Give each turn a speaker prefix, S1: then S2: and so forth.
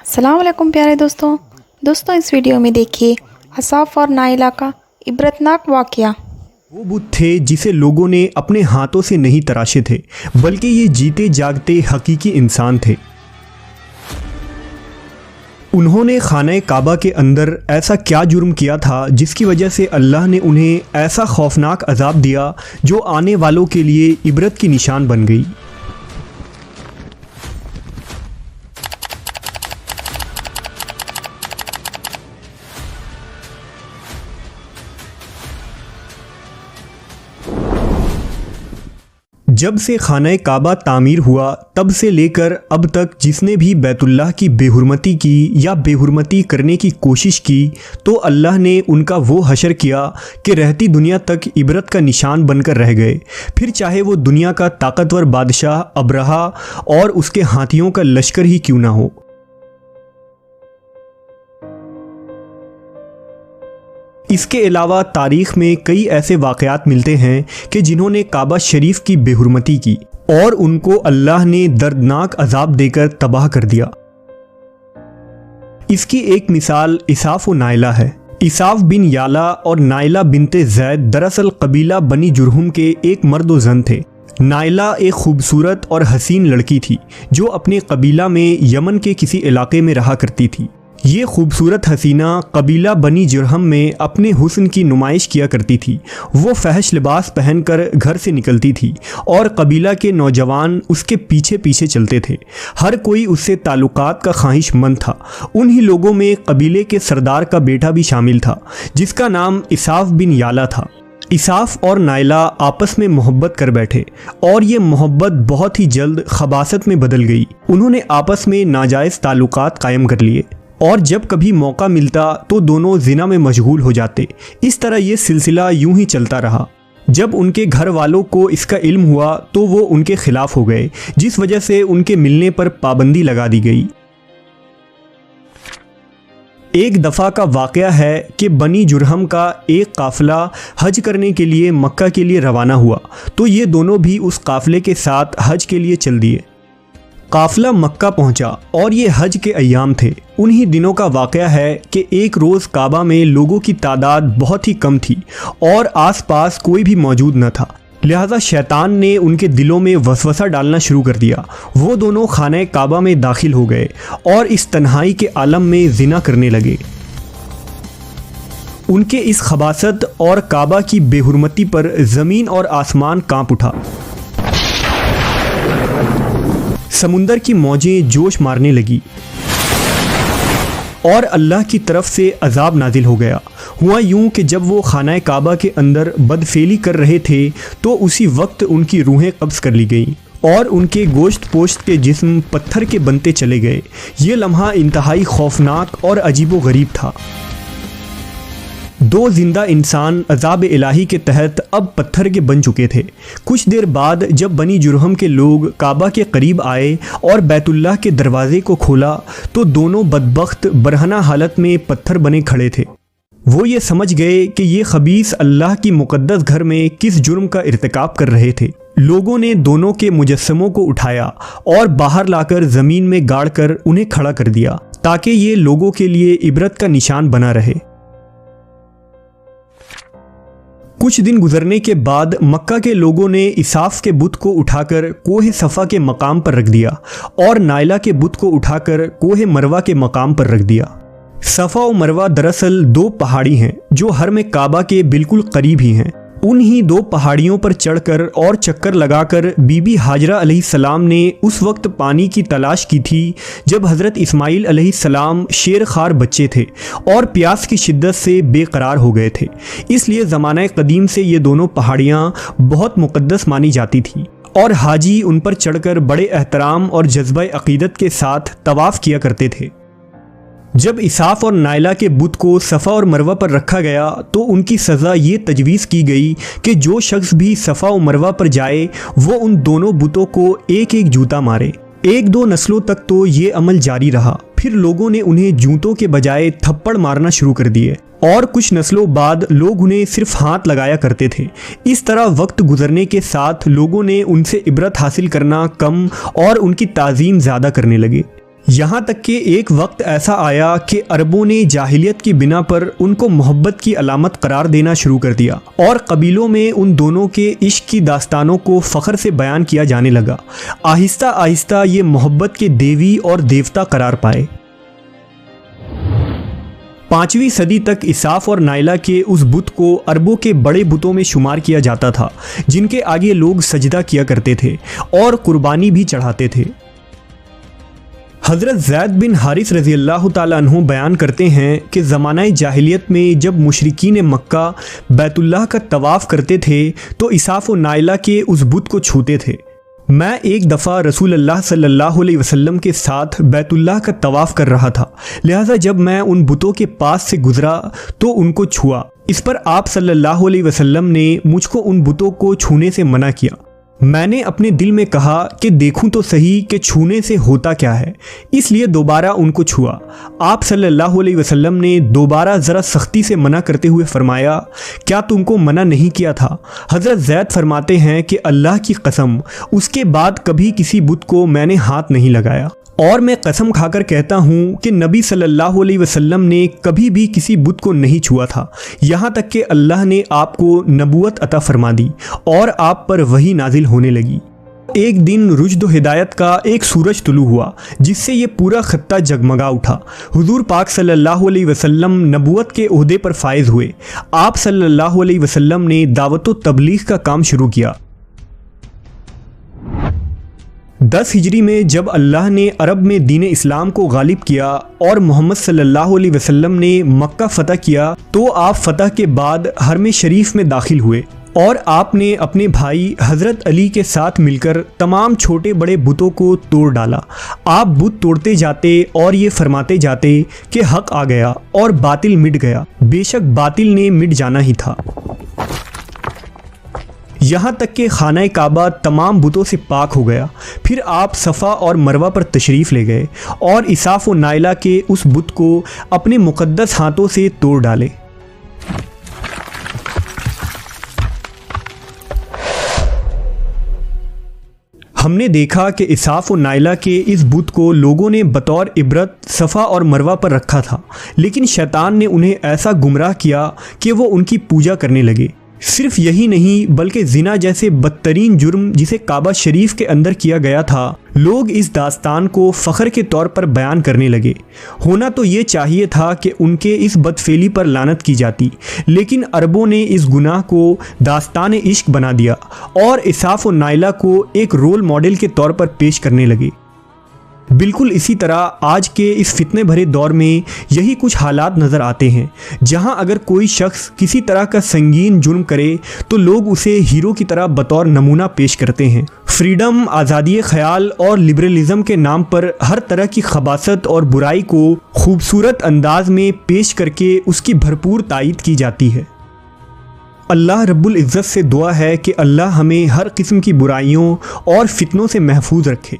S1: अस्सलाम वालेकुम प्यारे दोस्तों इस वीडियो में देखिए असाफ और नाइला का इबरतनाक वाक़या।
S2: वो बुत थे जिसे लोगों ने अपने हाथों से नहीं तराशे थे, बल्कि ये जीते जागते हकीकी इंसान थे। उन्होंने खाना काबा के अंदर ऐसा क्या जुर्म किया था जिसकी वजह से अल्लाह ने उन्हें ऐसा खौफनाक अजाब दिया जो आने वालों के लिए इबरत की निशान बन गई। जब से खाना काबा तामीर हुआ तब से लेकर अब तक जिसने भी बैतुल्लाह की बेहुरमती की या बेहुरमती करने की कोशिश की तो अल्लाह ने उनका वो हशर किया कि रहती दुनिया तक इबरत का निशान बनकर रह गए, फिर चाहे वो दुनिया का ताकतवर बादशाह अब्रहा और उसके हाथियों का लश्कर ही क्यों ना हो। इसके अलावा तारीख़ में कई ऐसे वाक़यात मिलते हैं कि जिन्होंने काबा शरीफ की बेहुरमती की और उनको अल्लाह ने दर्दनाक अजाब देकर तबाह कर दिया। इसकी एक मिसाल इसाफ व नाइला है। इसाफ बिन याला और नाइला बिनते जैद दरअसल कबीला बनी जुरहुम के एक मर्द व जन थे। नाइला एक खूबसूरत और हसीन लड़की थी जो अपने कबीला में यमन के किसी इलाके में रहा करती थी। ये खूबसूरत हसीना कबीला बनी जुरहम में अपने हुस्न की नुमाइश किया करती थी। वो फहश लिबास पहनकर घर से निकलती थी और कबीला के नौजवान उसके पीछे पीछे चलते थे। हर कोई उससे ताल्लुकात का ख्वाहिशमंद था। उन्हीं लोगों में कबीले के सरदार का बेटा भी शामिल था जिसका नाम इसाफ बिन याला था। इसाफ और नाइला आपस में मोहब्बत कर बैठे और ये मोहब्बत बहुत ही जल्द खबासत में बदल गई। उन्होंने आपस में नाजायज़ ताल्लुकात कायम कर लिए और जब कभी मौका मिलता तो दोनों जिना में मशगूल हो जाते। इस तरह ये सिलसिला यूं ही चलता रहा। जब उनके घर वालों को इसका इल्म हुआ तो वो उनके खिलाफ हो गए, जिस वजह से उनके मिलने पर पाबंदी लगा दी गई। एक दफ़ा का वाक़या है कि बनी जुरहम का एक काफ़िला हज करने के लिए मक्का के लिए रवाना हुआ तो ये दोनों भी उस काफ़िले के साथ हज के लिए चल दिए। काफ़िला मक्का पहुंचा और ये हज के अय्याम थे। उन्हीं दिनों का वाक़या है कि एक रोज़ काबा में लोगों की तादाद बहुत ही कम थी और आसपास कोई भी मौजूद न था, लिहाजा शैतान ने उनके दिलों में वसवसा डालना शुरू कर दिया। वो दोनों खाने काबा में दाखिल हो गए और इस तन्हाई के आलम में जिना करने लगे। उनके इस खबासत और काबा की बेहुरमती पर ज़मीन और आसमान कांप उठा। समुंदर की मौजें जोश मारने लगी और अल्लाह की तरफ से अजाब नाजिल हो गया। हुआ यूं कि जब वो खाना काबा के अंदर बदफेली कर रहे थे तो उसी वक्त उनकी रूहें कब्ज़ कर ली गईं और उनके गोश्त पोश्त के जिस्म पत्थर के बनते चले गए। ये लम्हा इंतहाई खौफनाक और अजीबो गरीब था। दो जिंदा इंसान अजाब इलाही के तहत अब पत्थर के बन चुके थे। कुछ देर बाद जब बनी जुरहम के लोग काबा के करीब आए और बैतुल्लाह के दरवाजे को खोला तो दोनों बदबख्त बरहना हालत में पत्थर बने खड़े थे। वो ये समझ गए कि ये खबीस अल्लाह की मुक़द्दस घर में किस जुर्म का इर्तिकाब कर रहे थे। लोगों ने दोनों के मुजस्समों को उठाया और बाहर लाकर ज़मीन में गाड़ कर उन्हें खड़ा कर दिया ताकि ये लोगों के लिए इबरत का निशान बना रहे। कुछ दिन गुजरने के बाद मक्का के लोगों ने इसाफ के बुत को उठाकर कोहे सफ़ा के मकाम पर रख दिया और नाइला के बुत को उठाकर कोहे मरवा के मकाम पर रख दिया। सफ़ा और मरवा दरअसल दो पहाड़ी हैं जो हरम काबा के बिल्कुल करीब ही हैं। उन्हीं दो पहाड़ियों पर चढ़कर और चक्कर लगाकर बीबी हाजरा अलैहिस्सलाम ने उस वक्त पानी की तलाश की थी जब हज़रत इस्माइल अलैहिस्सलाम शेर खार बच्चे थे और प्यास की शिद्दत से बेकरार हो गए थे। इसलिए ज़माना कदीम से ये दोनों पहाड़ियाँ बहुत मुक़द्दस मानी जाती थीं और हाजी उन पर चढ़कर बड़े एहतराम और जज्बा अक़ीदत के साथ तवाफ़ किया करते थे। जब इसाफ और नाइला के बुत को सफ़ा और मरवा पर रखा गया तो उनकी सज़ा ये तजवीज़ की गई कि जो शख्स भी सफ़ा और मरवा पर जाए वो उन दोनों बुतों को एक एक जूता मारे। एक दो नस्लों तक तो ये अमल जारी रहा, फिर लोगों ने उन्हें जूतों के बजाय थप्पड़ मारना शुरू कर दिए और कुछ नस्लों बाद लोग उन्हें सिर्फ हाथ लगाया करते थे। इस तरह वक्त गुजरने के साथ लोगों ने उनसे इबरत हासिल करना कम और उनकी ताज़ीम ज़्यादा करने लगे। यहाँ तक कि एक वक्त ऐसा आया कि अरबों ने जाहिलियत की बिना पर उनको मोहब्बत की अलामत करार देना शुरू कर दिया और कबीलों में उन दोनों के इश्क की दास्तानों को फ़ख्र से बयान किया जाने लगा। आहिस्ता आहिस्ता ये मोहब्बत के देवी और देवता करार पाए। 5वीं सदी तक इसाफ और नाइला के उस बुत को अरबों के बड़े बुतों में शुमार किया जाता था, जिनके आगे लोग सजदा किया करते थे और कुर्बानी भी चढ़ाते थे। हज़रत ज़ैद बिन हारिस रज़ी अल्लाह ताला अन्हु बयान करते हैं कि ज़माना जाहिलियत में जब मुशरिकीन मक्का बैतुल्लाह का तवाफ़ करते थे तो इसाफ और नाइला के उस बुत को छूते थे। मैं एक दफ़ा रसूल अल्लाह सल्लल्लाहु अलैहि वसल्लम के साथ बैतुल्लाह का तवाफ़ कर रहा था, लिहाजा जब मैं उन बुतों के पास से गुज़रा तो उनको छुआ। इस पर आप सल्लल्लाहु अलैहि वसल्लम ने मुझको उन बुतों को छूने से मना किया। मैंने अपने दिल में कहा कि देखूं तो सही कि छूने से होता क्या है, इसलिए दोबारा उनको छुआ। आप सल्लल्लाहु अलैहि वसल्लम ने दोबारा ज़रा सख्ती से मना करते हुए फरमाया, क्या तुमको मना नहीं किया था? हज़रत ज़ैद फरमाते हैं कि अल्लाह की कसम, उसके बाद कभी किसी बुत को मैंने हाथ नहीं लगाया और मैं कसम खाकर कहता हूँ कि नबी सल्लल्लाहु अलैहि वसल्लम ने कभी भी किसी बुत को नहीं छुआ था, यहाँ तक कि अल्लाह ने आपको नबूवत अता फरमा दी और आप पर वही नाजिल होने लगी। एक दिन रुश्द व हिदायत का एक सूरज तुलू हुआ जिससे ये पूरा खत्ता जगमगा उठा। हुजूर पाक सल्लल्लाहु अलैहि वसल्लम नबूवत के ओहदे पर फायज हुए। आप सल्लल्लाहु अलैहि वसल्लम ने दावत व तबलीग का काम शुरू किया। 10 हिजरी में जब अल्लाह ने अरब में दीन इस्लाम को गालिब किया और मोहम्मद सल्लल्लाहु अलैहि वसल्लम ने मक्का फ़तह किया तो आप फ़तह के बाद हरम शरीफ में दाखिल हुए और आपने अपने भाई हज़रत अली के साथ मिलकर तमाम छोटे बड़े बुतों को तोड़ डाला। आप बुत तोड़ते जाते और ये फरमाते जाते कि हक़ आ गया और बातिल मिट गया। बेशक बातिल ने मिट जाना ही था। यहाँ तक कि खाना काबा तमाम बुतों से पाक हो गया। फिर आप सफ़ा और मरवा पर तशरीफ़ ले गए और इसाफ व नाइला के उस बुत को अपने मुक़द्दस हाथों से तोड़ डाले। हमने देखा कि इसाफ व नाइला के इस बुत को लोगों ने बतौर इबरत सफ़ा और मरवा पर रखा था, लेकिन शैतान ने उन्हें ऐसा गुमराह किया कि वो उनकी पूजा करने लगे। सिर्फ यही नहीं बल्कि ज़िना जैसे बदतरीन जुर्म जिसे काबा शरीफ के अंदर किया गया था, लोग इस दास्तान को फ़ख्र के तौर पर बयान करने लगे। होना तो ये चाहिए था कि उनके इस बदफेली पर लानत की जाती, लेकिन अरबों ने इस गुनाह को दास्तान इश्क बना दिया और इसाफ व नाइला को एक रोल मॉडल के तौर पर पेश करने लगे। बिल्कुल इसी तरह आज के इस फितने भरे दौर में यही कुछ हालात नज़र आते हैं, जहां अगर कोई शख्स किसी तरह का संगीन जुर्म करे तो लोग उसे हीरो की तरह बतौर नमूना पेश करते हैं। फ्रीडम, आज़ादी ख्याल और लिबरलिज़म के नाम पर हर तरह की खबासत और बुराई को खूबसूरत अंदाज में पेश करके उसकी भरपूर तायीद की जाती है। अल्लाह रब्बुल इज़्ज़त से दुआ है कि अल्लाह हमें हर किस्म की बुराइयों और फितनों से महफूज रखे।